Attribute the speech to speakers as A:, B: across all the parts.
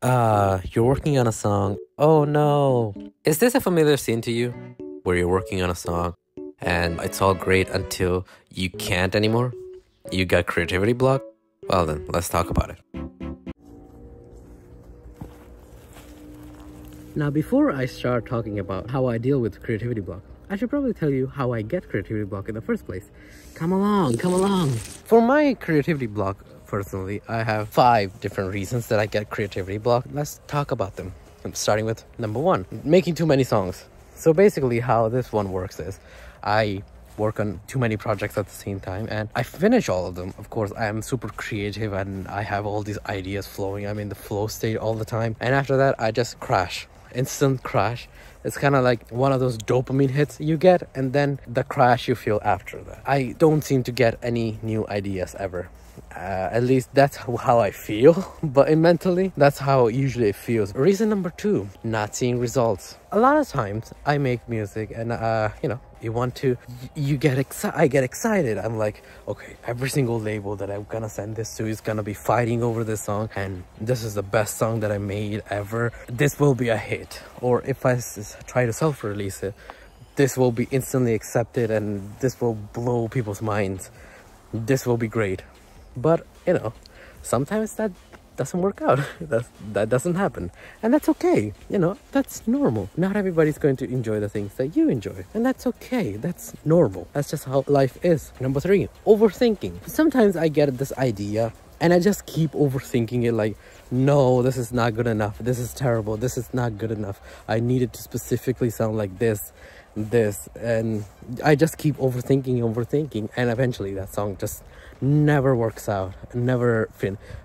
A: You're working on a song. Oh no. Is this a familiar scene to you? Where you're working on a song and it's all great until you can't anymore? You got creativity block? Well then, let's talk about it. Now, before I start talking about how I deal with creativity block, I should probably tell you how I get creativity block in the first place. Come along, come along. For my creativity block, personally, I have 5 different reasons that I get creativity block. Let's talk about them. I'm starting with number 1, making too many songs. So basically how this one works is I work on too many projects at the same time and I finish all of them. Of course, I am super creative and I have all these ideas flowing. I'm in the flow state all the time. And after that, I just crash. Instant crash. It's kind of like one of those dopamine hits you get and then the crash you feel after that. I don't seem to get any new ideas ever. At least that's how I feel, but mentally that's how usually it feels. Reason number 2, not seeing results. A lot of times I make music and I get excited. I'm like, okay, every single label that I'm gonna send this to is gonna be fighting over this song and this is the best song that I made ever. This will be a hit. Or if I try to self-release it, this will be instantly accepted and this will blow people's minds. This will be great. But sometimes that doesn't work out. that doesn't happen, and that's okay. That's normal. Not everybody's going to enjoy the things that you enjoy, and that's okay. That's normal. That's just how life is. Number 3, overthinking. Sometimes I get this idea and I just keep overthinking it, like, no, this is not good enough, this is terrible, this is not good enough, I need it to specifically sound like this, and I just keep overthinking, and eventually that song just never works out, never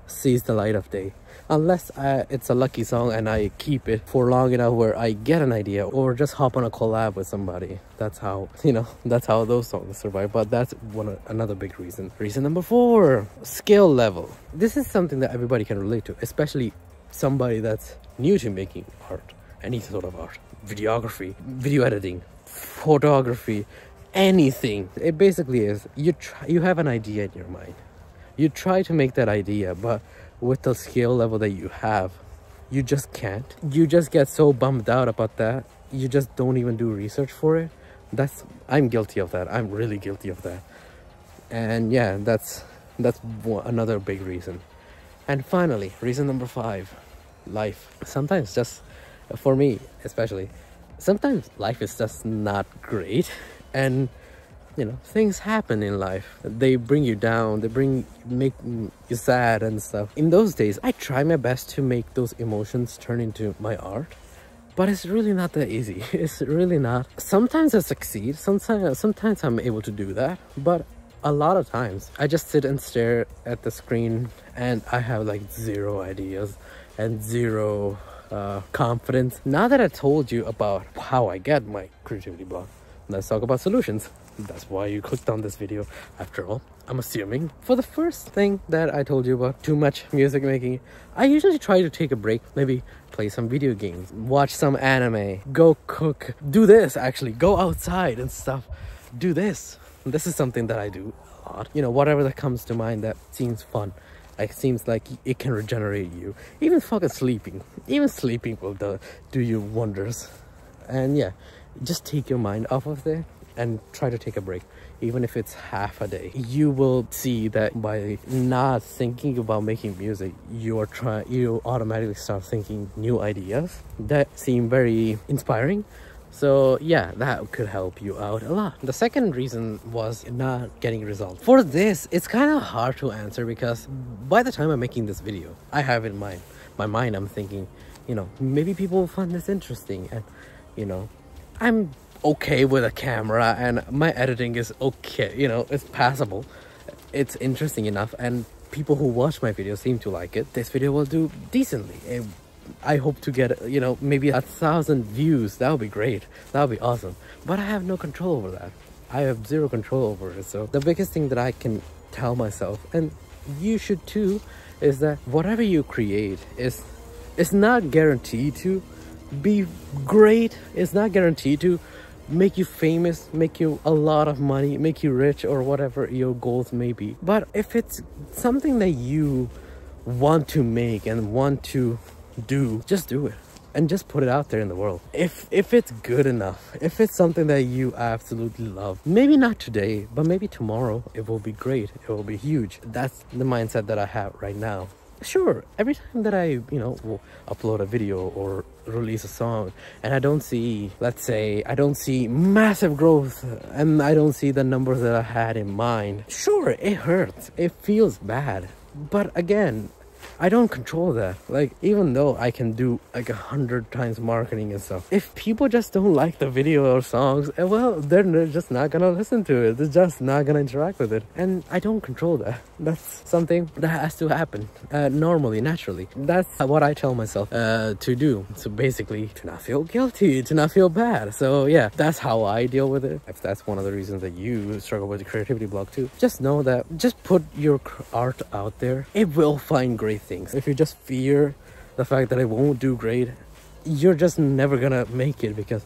A: sees the light of day, unless it's a lucky song and I keep it for long enough where I get an idea or just hop on a collab with somebody. That's how those songs survive. But that's another big reason. Reason number 4, skill level. This is something that everybody can relate to, especially somebody that's new to making art, any sort of art, videography, video editing, photography, anything. It basically is you have an idea in your mind, you try to make that idea, but with the skill level that you have, you just can't. You just get so bummed out about that, you just don't even do research for it. I'm guilty of that. I'm really guilty of that. And yeah, that's another big reason. And finally, reason number 5, life. Sometimes, just for me especially, sometimes life is just not great, and things happen in life. They bring you down, make you sad and stuff. In those days, I try my best to make those emotions turn into my art, but it's really not that easy. It's really not. Sometimes I succeed, sometimes I'm able to do that, but a lot of times I just sit and stare at the screen and I have like 0 ideas and 0 confidence. Now that I told you about how I get my creativity block, let's talk about solutions. That's why you clicked on this video, after all, I'm assuming. For the first thing that I told you about, too much music making, I usually try to take a break, maybe play some video games, watch some anime, go cook, do this actually, go outside and stuff, do this. This is something that I do a lot. Whatever that comes to mind that seems fun. It seems like it can regenerate you. Even fucking sleeping. Even sleeping will do you wonders. And yeah, just take your mind off of there and try to take a break. Even if it's half a day, you will see that by not thinking about making music, you automatically start thinking new ideas that seem very inspiring. So yeah, that could help you out a lot. The second reason was not getting results. For this, it's kind of hard to answer because by the time I'm making this video, I have in my mind, I'm thinking, maybe people will find this interesting, and I'm okay with a camera and my editing is okay, it's passable, it's interesting enough, and people who watch my videos seem to like it. This video will do decently. I hope to get maybe 1,000 views. That would be great, that would be awesome, but I have no control over that. I have 0 control over it. So the biggest thing that I can tell myself, and you should too, is that whatever you create is not guaranteed to be great. It's not guaranteed to make you famous, make you a lot of money, make you rich, or whatever your goals may be. But if it's something that you want to make and want to do, just do it. And just put it out there in the world. If it's good enough, if it's something that you absolutely love, maybe not today, but maybe tomorrow, it will be great. It will be huge. That's the mindset that I have right now. Sure, every time that I, will upload a video or release a song and I don't see, let's say, I don't see massive growth and I don't see the numbers that I had in mind, sure, it hurts. It feels bad. But again, I don't control that. Like, even though I can do like 100 times marketing and stuff, if people just don't like the video or songs, well, they're just not gonna listen to it. They're just not gonna interact with it. And I don't control that. That's something that has to happen normally, naturally. That's what I tell myself to do. So basically, to not feel guilty, to not feel bad. So yeah, that's how I deal with it. If that's one of the reasons that you struggle with the creativity block too, just know that just put your art out there. It will find great things. If you just fear the fact that it won't do great, you're just never gonna make it, because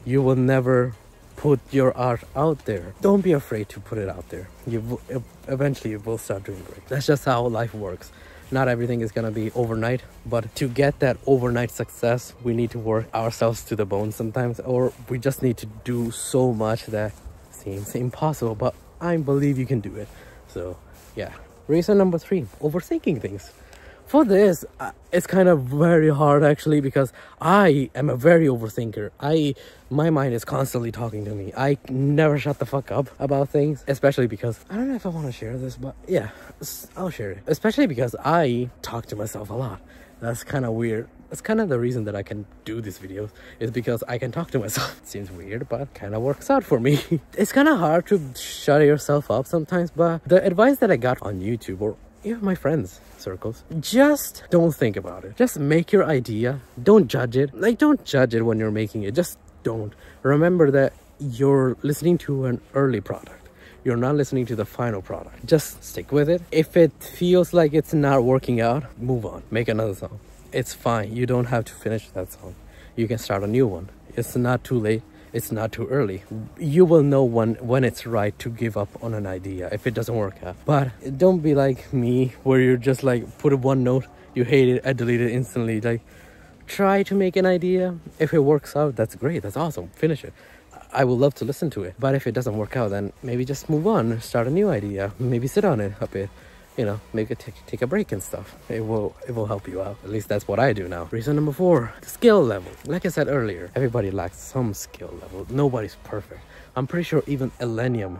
A: you will never put your art out there. Don't be afraid to put it out there. Eventually you will start doing great. That's just how life works. Not everything is gonna be overnight, but to get that overnight success, we need to work ourselves to the bone sometimes, or we just need to do so much that seems impossible, but I believe you can do it. So yeah. Reason number 3, overthinking things. For this, it's kind of very hard actually, because I am a very overthinker. My mind is constantly talking to me. I never shut the fuck up about things, especially because, I don't know if I want to share this, but yeah, I'll share it. Especially because I talk to myself a lot. That's kind of weird. That's kind of the reason that I can do these videos, is because I can talk to myself. Seems weird, but kind of works out for me. It's kind of hard to shut yourself up sometimes, but the advice that I got on YouTube, or even my friends' circles, just don't think about it. Just make your idea. Don't judge it. Like, don't judge it when you're making it. Just don't. Remember that you're listening to an early product. You're not listening to the final product. Just stick with it. If it feels like it's not working out, move on. Make another song. It's fine. You don't have to finish that song. You can start a new one. It's not too late. It's not too early. You will know when it's right to give up on an idea if it doesn't work out. But don't be like me, where you're just like, put one note, you hate it, I delete it instantly. Like, try to make an idea. If it works out, that's great. That's awesome. Finish it. I would love to listen to it. But if it doesn't work out, then maybe just move on. Start a new idea. Maybe sit on it a bit. Make it take a break and stuff. It will help you out. At least that's what I do now. Reason number 4, the skill level. Like I said earlier, everybody lacks some skill level. Nobody's perfect. I'm pretty sure even Elenium,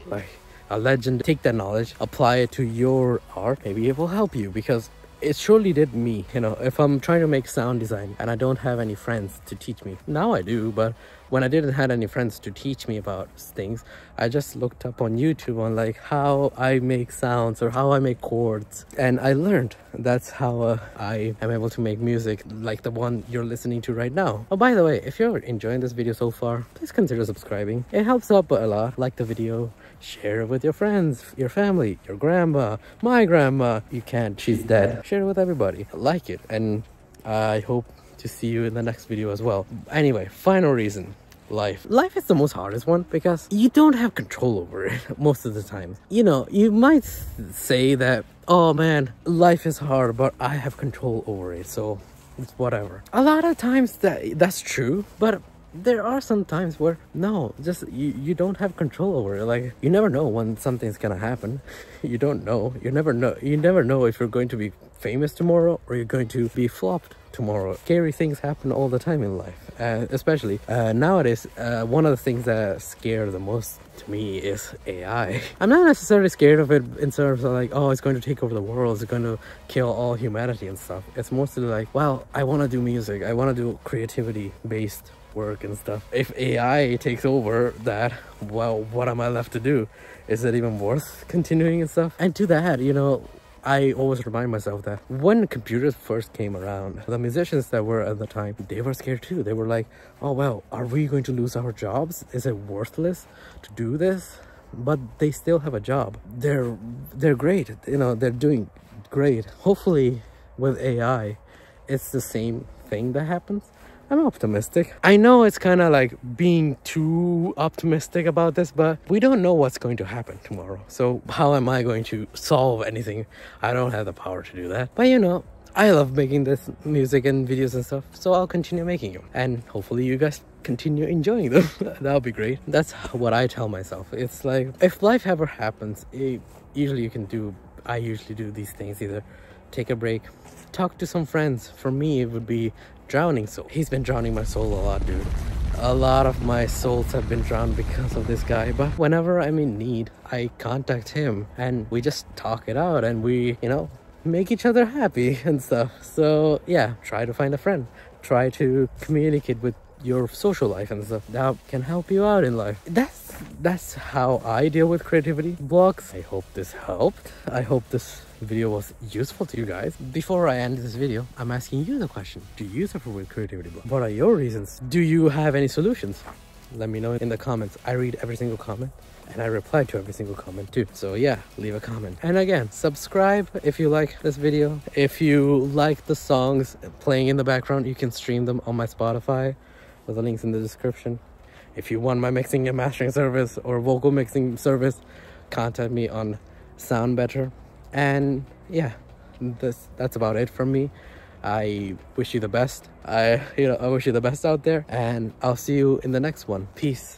A: like a legend, take that knowledge, apply it to your art. Maybe it will help you, because it surely did me. If I'm trying to make sound design and I don't have any friends to teach me, now I do, but when I didn't have any friends to teach me about things, I just looked up on YouTube on like how I make sounds or how I make chords, and I learned. That's how I am able to make music like the one you're listening to right now. Oh, by the way, if you're enjoying this video so far, please consider subscribing. It helps out a lot. Like the video, share it with your friends, your family, your grandma, my grandma. You can't, she's dead. Share it with everybody. Like it, and I hope to see you in the next video as well. Anyway, final reason. Life is the most hardest one, because you don't have control over it most of the time. You might say that, oh man, life is hard, but I have control over it, so it's whatever. A lot of times that's true, but there are some times where no, just you don't have control over it. Like, you never know when something's gonna happen. You don't know. You never know if you're going to be famous tomorrow or you're going to be flopped tomorrow. Scary things happen all the time in life, especially nowadays. One of the things that scare the most to me is AI. I'm not necessarily scared of it in terms of like, oh, it's going to take over the world, it's going to kill all humanity and stuff. It's mostly like, well, I want to do music, I want to do creativity based work and stuff. If AI takes over that, well, what am I left to do? Is it even worth continuing and stuff? And to that, I always remind myself that when computers first came around, the musicians that were at the time, they were scared too. They were like, oh well, are we going to lose our jobs? Is it worthless to do this? But they still have a job. They're great. They're doing great. Hopefully with AI, it's the same thing that happens. I'm optimistic. I know it's kind of like being too optimistic about this, but we don't know what's going to happen tomorrow. So how am I going to solve anything? I don't have the power to do that. But I love making this music and videos and stuff, so I'll continue making them, and hopefully you guys continue enjoying them. That would be great. That's what I tell myself. It's like, if life ever happens, usually you can do, I usually do these things: either take a break, talk to some friends. For me, it would be drowning soul. He's been drowning my soul a lot, dude. A lot of my souls have been drowned because of this guy. But whenever I'm in need, I contact him and we just talk it out, and we, you know, make each other happy and stuff. So yeah, try to find a friend, try to communicate with your social life and stuff. That can help you out in life. That's how I deal with creativity blocks. I hope this helped. I hope this video was useful to you guys. Before I end this video, I'm asking you the question: do you suffer with creativity blocks? What are your reasons? Do you have any solutions? Let me know in the comments. I read every single comment and I reply to every single comment too. So yeah, leave a comment. And again, subscribe if you like this video. If you like the songs playing in the background, you can stream them on my Spotify. The links in the description. If you want my mixing and mastering service or vocal mixing service, contact me on SoundBetter. And yeah, that's about it from me. I wish you the best. I wish you the best out there, and I'll see you in the next one. Peace.